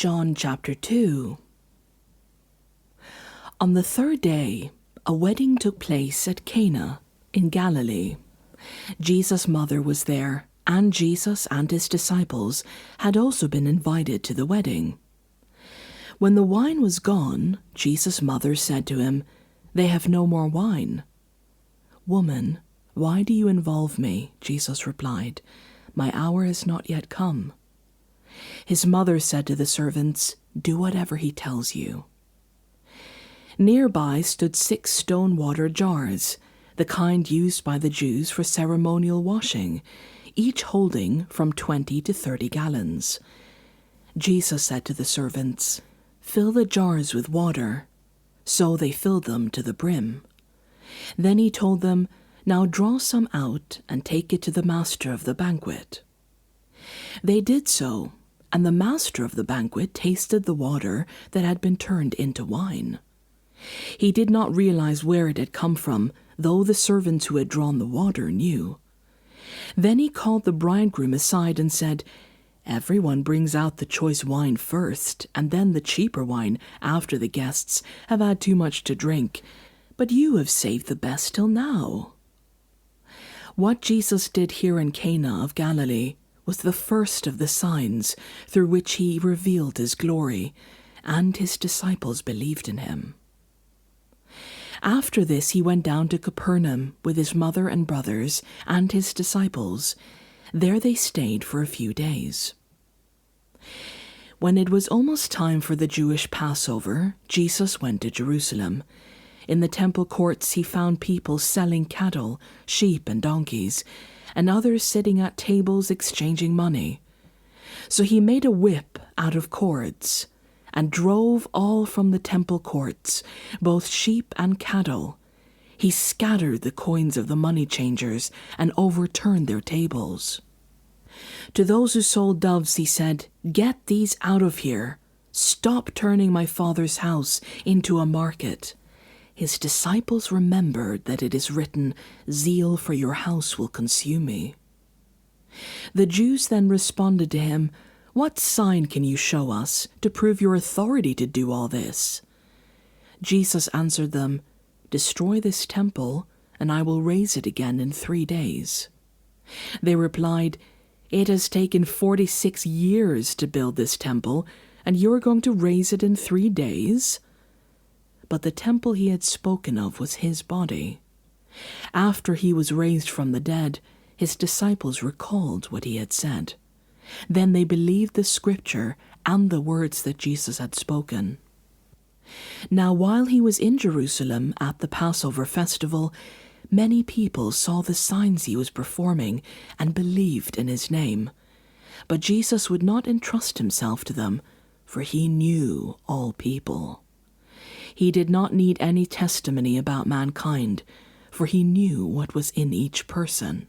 John chapter 2. On the third day, a wedding took place at Cana in Galilee. Jesus' mother was there, and Jesus and his disciples had also been invited to the wedding. When the wine was gone, Jesus' mother said to him, "They have no more wine." "Woman, why do you involve me?" Jesus replied. "My hour has not yet come." His mother said to the servants, "Do whatever he tells you." Nearby stood 6 stone-water jars, the kind used by the Jews for ceremonial washing, each holding from 20 to 30 gallons. Jesus said to the servants, "Fill the jars with water." So they filled them to the brim. Then he told them, "Now draw some out and take it to the master of the banquet." They did so, and the master of the banquet tasted the water that had been turned into wine. He did not realize where it had come from, though the servants who had drawn the water knew. Then he called the bridegroom aside and said, "Everyone brings out the choice wine first, and then the cheaper wine after the guests have had too much to drink, but you have saved the best till now." What Jesus did here in Cana of Galilee was the first of the signs through which he revealed his glory, and his disciples believed in him. After this he went down to Capernaum with his mother and brothers and his disciples. There they stayed for a few days. When it was almost time for the Jewish Passover, Jesus went to Jerusalem. In the temple courts he found people selling cattle, sheep, and donkeys, and others sitting at tables exchanging money. So he made a whip out of cords and drove all from the temple courts, both sheep and cattle. He scattered the coins of the money changers and overturned their tables. To those who sold doves he said, "Get these out of here. Stop turning my Father's house into a market." His disciples remembered that it is written, "Zeal for your house will consume me." The Jews then responded to him, "What sign can you show us to prove your authority to do all this?" Jesus answered them, "Destroy this temple, and I will raise it again in 3 days." They replied, "It has taken 46 years to build this temple, and you are going to raise it in 3 days?" But the temple he had spoken of was his body. After he was raised from the dead, his disciples recalled what he had said. Then they believed the scripture and the words that Jesus had spoken. Now while he was in Jerusalem at the Passover festival, many people saw the signs he was performing and believed in his name. But Jesus would not entrust himself to them, for he knew all people. He did not need any testimony about mankind, for he knew what was in each person.